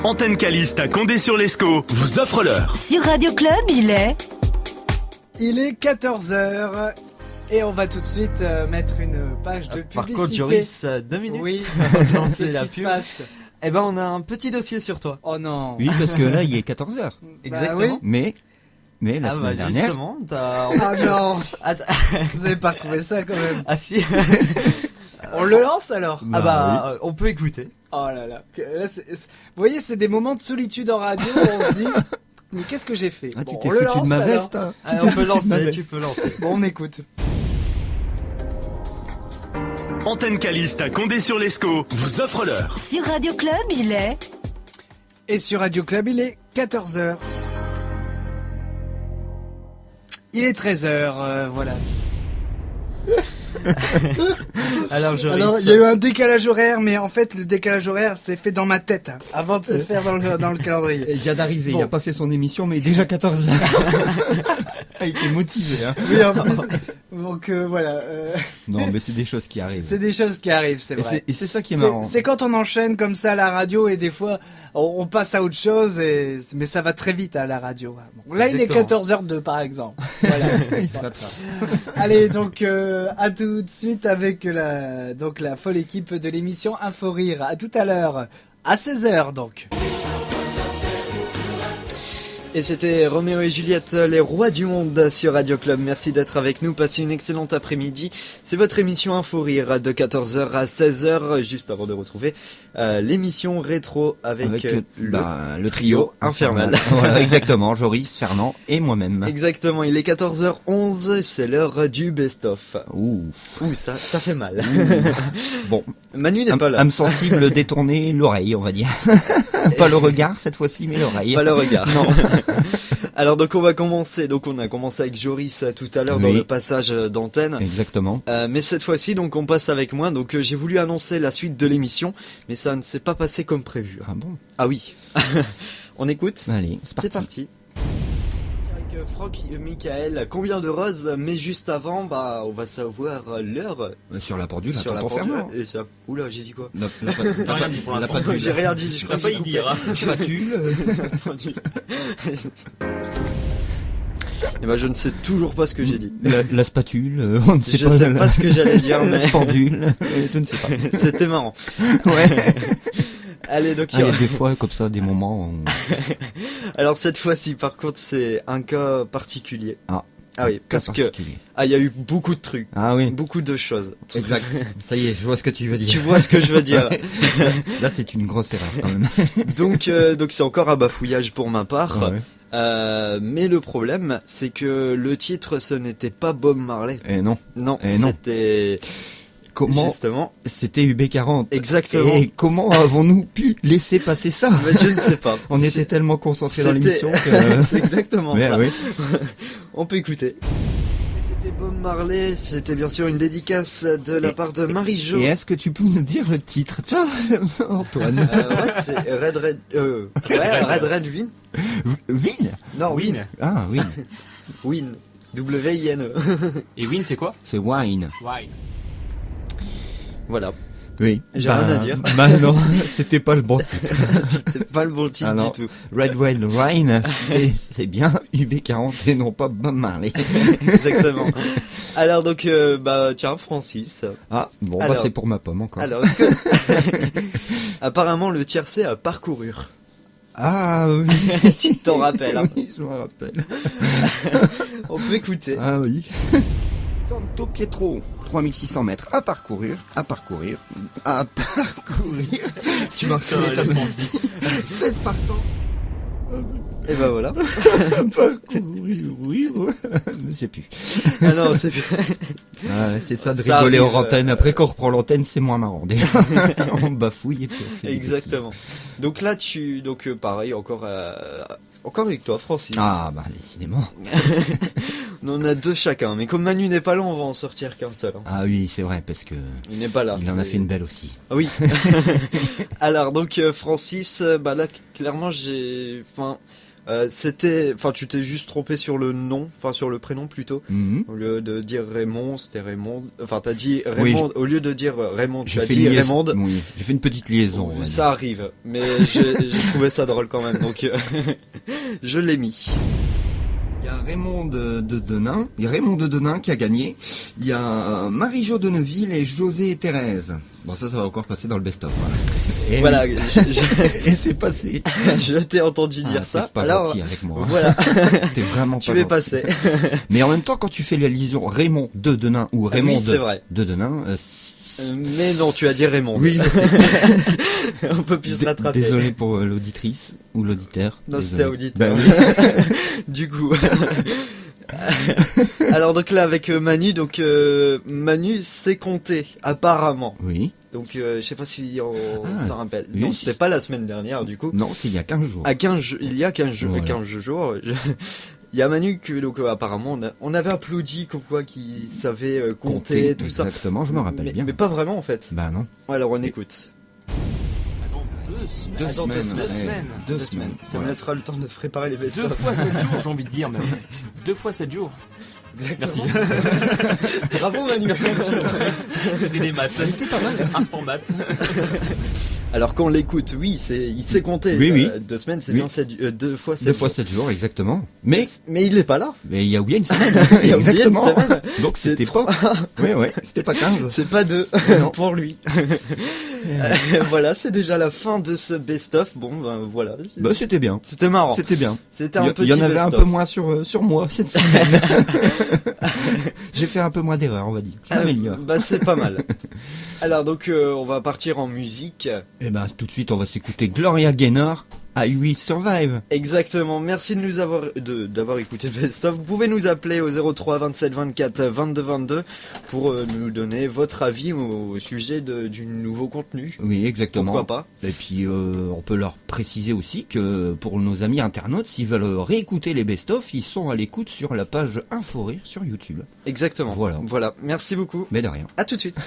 Antenne Caliste à Condé-sur-Lescaut vous offre l'heure. Sur Radio Club, il est 14h et on va tout de suite mettre une page de publicité. Par contre, Joris, 2 minutes. Oui, lancer qu'est-ce la qui se pub. passe? Eh ben, on a un petit dossier sur toi. Oh non. Oui, parce que là, il est 14h. Exactement. oui. Mais la semaine dernière... justement, t'as... Ah non. Attends. Vous avez pas retrouvé ça quand même. Ah si. On le lance alors. On peut écouter. Oh là là. Là, vous voyez, c'est des moments de solitude en radio où on se dit, mais qu'est-ce que j'ai fait? Ah, Bon, tu t'es on le foutu de lance ma alors. veste, hein. Allez, Tu t'es on peut foutu de ma lancer, veste. tu peux lancer. Bon, on écoute. Antenne Caliste à Condé-sur-Lescaut vous offre l'heure. sur Radio Club, il est Et sur Radio Club, il est 14h. Il est 13h, voilà. Alors, Joris. Alors, il y a eu un décalage horaire, mais en fait, le décalage horaire s'est fait dans ma tête, hein, avant de se faire dans le calendrier. Il vient d'arriver, Bon. il a pas fait son émission, mais déjà 14h. Il était motivé, hein. Oui, en plus, donc voilà. Non, mais c'est des choses qui arrivent. C'est des choses qui arrivent, c'est vrai. Et c'est ça qui est marrant. C'est quand on enchaîne comme ça à la radio et des fois on passe à autre chose, mais ça va très vite à la radio. Bon, là, il est Exactement. 14h02 par exemple. Voilà. Il se rattrape. Allez, donc à tout de suite avec la folle équipe de l'émission Info Rire. À tout à l'heure, à 16h donc. Et c'était Roméo et Juliette, les rois du monde sur Radio Club. Merci d'être avec nous. Passez une excellente après-midi. C'est votre émission Info Rire de 14h à 16h, juste avant de retrouver l'émission rétro avec, le trio infernal. Voilà, exactement, Joris, Fernand et moi-même. Exactement, il est 14h11, c'est l'heure du best-of. Ouh. Ouh, ça fait mal. Bon, Manu n'est pas là. âme sensible détourner l'oreille, on va dire. Pas le regard cette fois-ci, mais l'oreille. Pas le regard. Non. Alors donc on va commencer. Donc on a commencé avec Joris tout à l'heure dans Oui. le passage d'antenne. Exactement. Mais cette fois-ci, donc on passe avec moi. Donc j'ai voulu annoncer la suite de l'émission, mais ça ne s'est pas passé comme prévu. Ah bon? Ah oui. On écoute. Allez, C'est parti. Avec Franck et Michael, combien de roses? Mais juste avant, on va savoir l'heure Sur la pendule, sur la attends, pendule. Fernand. Et ça... Oula, j'ai dit quoi? T'as rien dit pour l'instant. J'ai rien dit. Je crois T'as que j'ai failli dire. Hein. Spatule. coupé. Et ben je ne sais toujours pas ce que j'ai dit. La spatule, on ne sait Je pas. sais pas ce que j'allais dire, La mais pendule, je ne sais pas. c'était marrant. Ouais. Allez, donc Ah, il y a des fois comme ça, des moments où... alors cette fois-ci, par contre, c'est un cas particulier. Ah Oui, parce que particulier. il y a eu beaucoup de trucs, Ah oui, beaucoup de choses. exact. Ça y est, je vois ce que tu veux dire. Tu vois ce que je veux dire. Là, c'est une grosse erreur quand même. Donc c'est encore un bafouillage pour ma part. Ouais. Mais le problème, c'est que le titre, ce n'était pas Bob Marley. Et non. Non, Eh non. c'était Comment justement. c'était UB40? Exactement. Et comment avons-nous pu laisser passer ça? Mais je ne sais pas. On C'est- était tellement concentrés dans c'était- l'émission que... C'est exactement Mais ça. oui. On peut écouter. Et c'était Bob Marley, c'était bien sûr une dédicace de la part de Marie-Jo. Et est-ce que tu peux nous dire le titre? Tiens, Antoine. Ouais, c'est Red Win. Vin? Non, Win. Win. Ah oui, Win. W-I-N-E. Et Win, c'est quoi? c'est Wine. Wine. Voilà. Oui. J'ai rien à dire. Bah non, c'était pas le bon titre. C'était pas le bon titre Ah non. du tout. Red Wine, c'est bien UB40 et non pas Bob Marley. Exactement. Alors donc, tiens, Francis. Ah, bon, Alors- c'est pour ma pomme encore. Alors, est-ce que... Apparemment, le tiercé a parcouru. Ah oui. Tu t'en rappelles, hein. Oui, je me rappelle. On peut écouter. Ah oui. Santo Pietro, 3600 mètres à parcourir. Tu m'as Ça, fait le Francis. 16 partants. Et ben voilà. Parcourir, oui. Je sais plus. Ah non, c'est bien. Ah, c'est ça de Ça rigoler arrive, hors antenne. Après qu'on reprend l'antenne, c'est moins marrant déjà. On bafouille et puis on fait des Exactement. Donc là, pareil, encore avec toi, Francis. bêtises. Ah bah décidément. On en a deux chacun, mais comme Manu n'est pas là, on va en sortir qu'un seul. Hein. Ah oui, c'est vrai parce que Il n'est pas là. il en a c'est- fait une belle aussi. Ah oui. Alors donc Francis, là clairement Tu t'es juste trompé sur le nom, enfin sur le prénom plutôt. Mhm. Au lieu de dire Raymond, c'était Raymond. Enfin, t'as dit Oui, Raymond, au lieu de dire Raymond, tu J'ai as fait dit une liaison- Raymond. Oui, j'ai fait une petite liaison. on va dire. Ça arrive, mais j'ai trouvé ça drôle quand même, donc je l'ai mis. Il y a Raymond de Denain. Il y a Raymond de Denain qui a gagné. Il y a Marie-Jo de Neuville et José et Thérèse. Bon, ça va encore passer dans le best-of. Et Voilà, oui. Et c'est passé. je t'ai entendu dire Ah, ça. t'es pas Alors, gentil avec moi. voilà, T'es vraiment tu pas es gentil. passé. Mais en même temps, quand tu fais la liaison Raymond de Denain ou Raymond oui, c'est vrai. de Denain, Mais non, tu as dit Raymond. oui, je sais. On peut plus se rattraper. Désolé pour l'auditrice ou l'auditeur. Non, Désolé. c'était auditeur. Ben oui. Du coup. Alors donc là avec Manu, Manu sait compter apparemment. Oui. Donc je sais pas si on s'en rappelle. oui. Non, c'était pas la semaine dernière du coup. Non, c'est il y a 15 jours. Il y a 15 jours, Voilà. 15 jours. Il y a Manu que apparemment on avait applaudi comme quoi qu'il savait compter tout ça. Exactement, je me rappelle bien. Mais pas vraiment en fait. Bah non. Alors on écoute. Attends, 2 semaines. Deux Attends, semaines. deux ouais. semaines. Deux Ça semaines. me Voilà. laissera le temps de préparer les 2 best-of. fois 7 jours, j'ai envie de dire même. 2 fois 7 jours. Merci. Bravo Manu. C'était des maths. C'était pas mal. Instant maths. Alors qu'on l'écoute, oui, il sait compter. Oui, oui. 2 semaines, c'est Oui. bien 2 fois 7 2 fois 7 jours, exactement. Mais il est pas là. il y a oublié une semaine. Il y a oublié une Exactement. semaine. Donc C'est c'était trop- pas. Ouais, c'était pas 15. C'est pas 2 Non. pour lui. Voilà, c'est déjà la fin de ce best-of. Bon, ben voilà. Bah c'était bien. C'était marrant. C'était bien. C'était un petit Il y en avait un best-of. peu moins sur moi cette semaine. J'ai fait un peu moins d'erreurs, on va dire. Je m'améliore. Bah c'est pas mal. Alors donc on va partir en musique. Et ben tout de suite on va s'écouter Gloria Gaynor, I Will Survive. Exactement. Merci de nous d'avoir écouté le best-of. Vous pouvez nous appeler au 03 27 24 22 22 pour nous donner votre avis au sujet du nouveau contenu. Oui, exactement. Pourquoi pas? Et puis on peut leur préciser aussi que pour nos amis internautes, s'ils veulent réécouter les best-of, ils sont à l'écoute sur la page Inforire sur YouTube. Exactement. Voilà. Voilà. Merci beaucoup. Mais de rien. À tout de suite.